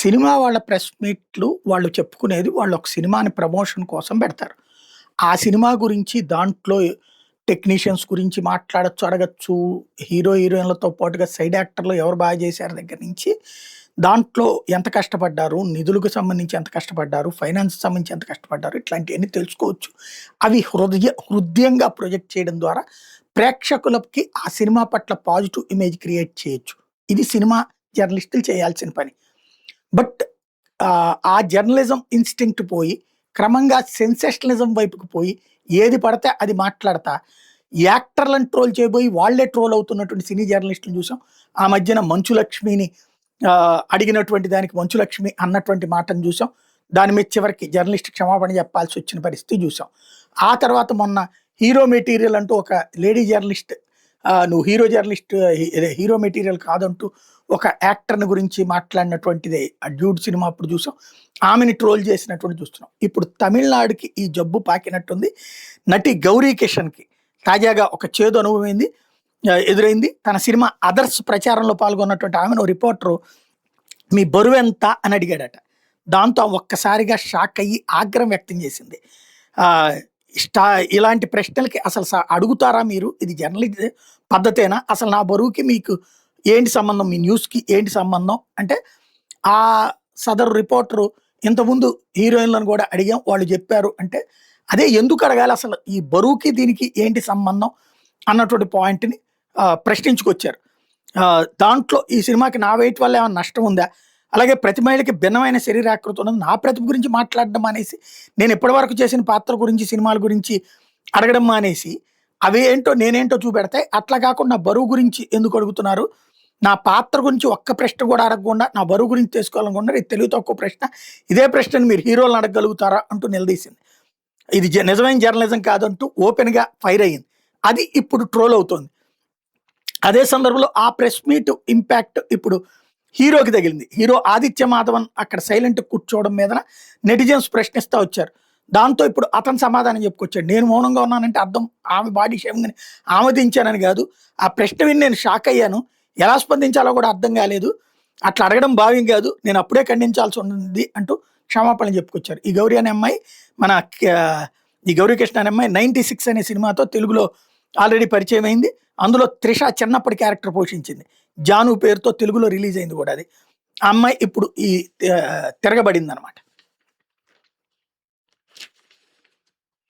Cinema వాళ్ళ press మీట్లు వాళ్ళు చెప్పుకునేది వాళ్ళు ఒక సినిమాని ప్రమోషన్ కోసం పెడతారు. ఆ సినిమా గురించి దాంట్లో టెక్నీషియన్స్ గురించి మాట్లాడొచ్చు, అడగొచ్చు. హీరో, హీరోయిన్‌లతో పాటుగా సైడ్ యాక్టర్‌లు ఎవరు బాగా చేశారు దగ్గర నుంచి, దాంట్లో ఎంత కష్టపడ్డారు, నిధులకు సంబంధించి ఎంత కష్టపడ్డారు, ఫైనాన్స్‌కి సంబంధించి ఎంత కష్టపడ్డారు, ఇట్లాంటియన్నీ తెలుసుకోవచ్చు. అవి హృద్యంగా ప్రొజెక్ట్ చేయడం ద్వారా ప్రేక్షకులకి ఆ సినిమా పట్ల పాజిటివ్ ఇమేజ్ క్రియేట్ చేయొచ్చు. ఇది సినిమా జర్నలిస్టులు చేయాల్సిన పని. బట్ ఆ జర్నలిజం ఇన్‌స్టింక్ట్ పోయి, క్రమంగా సెన్సేషనలిజం వైపుకి పోయి, ఏది పడితే అది మాట్లాడతా, యాక్టర్‌లను ట్రోల్ చేయబోయి వాళ్ళే ట్రోల్ అవుతున్నటువంటి సినీ జర్నలిస్టులను చూసాం. ఆ మధ్యన 'మంచు లక్ష్మిని' అడిగినటువంటి దానికి 'మంచు లక్ష్మి' అన్నటువంటి మాటను చూసాం. దాని మీద చివరికి జర్నలిస్ట్ క్షమాపణ చెప్పాల్సొచ్చిన పరిస్థితి చూసాం. ఆ తర్వాత మొన్న హీరో మెటీరియల్ అంటూ ఒక లేడీ జర్నలిస్ట్ నువ్వు హీరో మెటీరియల్ కాదంటూ ఒక యాక్టర్‌ని గురించి మాట్లాడినటువంటిదే ఆ 'డ్యూడ్' సినిమా అప్పుడు చూసాం. ఆమెని ట్రోల్ చేసినటువంటి చూస్తున్నాం. ఇప్పుడు తమిళనాడుకి ఈ జబ్బు పాకినట్టుంది. నటి గౌరీ కిషన్‌కి తాజాగా ఒక చేదు అనుభవమైంది ఎదురైంది. తన సినిమా 'అదర్స్' ప్రచారంలో పాల్గొన్నటువంటి ఆమెను ఓ రిపోర్టరు "మీ బరువెంత" అని అడిగాడట. దాంతో ఒక్కసారిగా షాక్ అయ్యి ఆగ్రహం వ్యక్తం చేసింది. ఆహ్, స్టా ఇలాంటి ప్రశ్నలకి అసలు అడుగుతారా మీరు? ఇది జర్నలిజం పద్ధతేనా? అసలు నా బరువుకి మీకు ఏంటి సంబంధం? మీ న్యూస్‌కి ఏంటి సంబంధం? అంటే ఆ సదరు రిపోర్టరు ఇంతకుముందు హీరోయిన్‌లను కూడా అడిగాం. వాళ్ళు చెప్పారు అంటే, అదే ఎందుకు అడగాలి అసలు? ఈ బరువుకి దీనికి ఏంటి సంబంధం? అన్నటువంటి పాయింట్‌ని ప్రశ్నించుకొచ్చారు. దాంట్లో ఈ సినిమాకి నా వెయిట్ వల్ల ఏమైనా నష్టం ఉందా? అలాగే ప్రతి మహిళకి భిన్నమైన శరీరాకృతి ఉన్నది. నా ప్రతిభ గురించి మాట్లాడడం మానేసి, నేను ఇప్పటివరకు చేసిన పాత్ర గురించి, సినిమాల గురించి అడగడం మానేసి, అవేంటో నేనేంటో చూపెడితే, అట్లా కాకుండా బరువు గురించి ఎందుకు అడుగుతున్నారు? నా పాత్ర గురించి ఒక్క ప్రశ్న కూడా అడగకుండా, నా బరువు గురించి తెలుసుకోవాలనుకున్నారు. ఇది తెలివి తక్కువ ప్రశ్న. ఇదే ప్రశ్నను మీరు హీరోలను అడగగలుగుతారా? అంటూ నిలదీసింది. ఇది నిజమైన జర్నలిజం కాదంటూ ఓపెన్‌గా ఫైర్ అయ్యింది. అది ఇప్పుడు ట్రోల్ అవుతోంది. అదే సందర్భంలో ఆ ప్రెస్ మీట్ ఇంపాక్ట్ ఇప్పుడు హీరోకి తగిలింది. హీరో ఆదిత్య మాధవన్ అక్కడ సైలెంట్‌గా కూర్చోవడం మీదన నెటిజన్స్ ప్రశ్నిస్తా వచ్చారు. దాంతో ఇప్పుడు అతను సమాధానం చెప్పుకొచ్చాడు. నేను మౌనంగా ఉన్నానంటే అర్థం ఆమె బాడీ షేమింగ్‌ని ఆమోదించానని కాదు. ఆ ప్రశ్న విని నేను షాక్ అయ్యాను. ఎలా స్పందించాలో కూడా అర్థం కాలేదు. అట్లా అడగడం భావ్యం కాదు. నేను అప్పుడే ఖండించాల్సి ఉంది అంటూ క్షమాపణలు చెప్పుకొచ్చారు. ఈ గౌరీ అనే అమ్మాయి మన ఈ గౌరీ కృష్ణ అనే అమ్మాయి 96 అనే సినిమాతో తెలుగులో ఆల్రెడీ పరిచయం అయింది. అందులో త్రిష చిన్నప్పటి క్యారెక్టర్ పోషించింది. జాను పేరుతో తెలుగులో రిలీజ్ అయింది కూడా అది. ఆ అమ్మాయి ఇప్పుడు ఈ తిరగబడిందనమాట.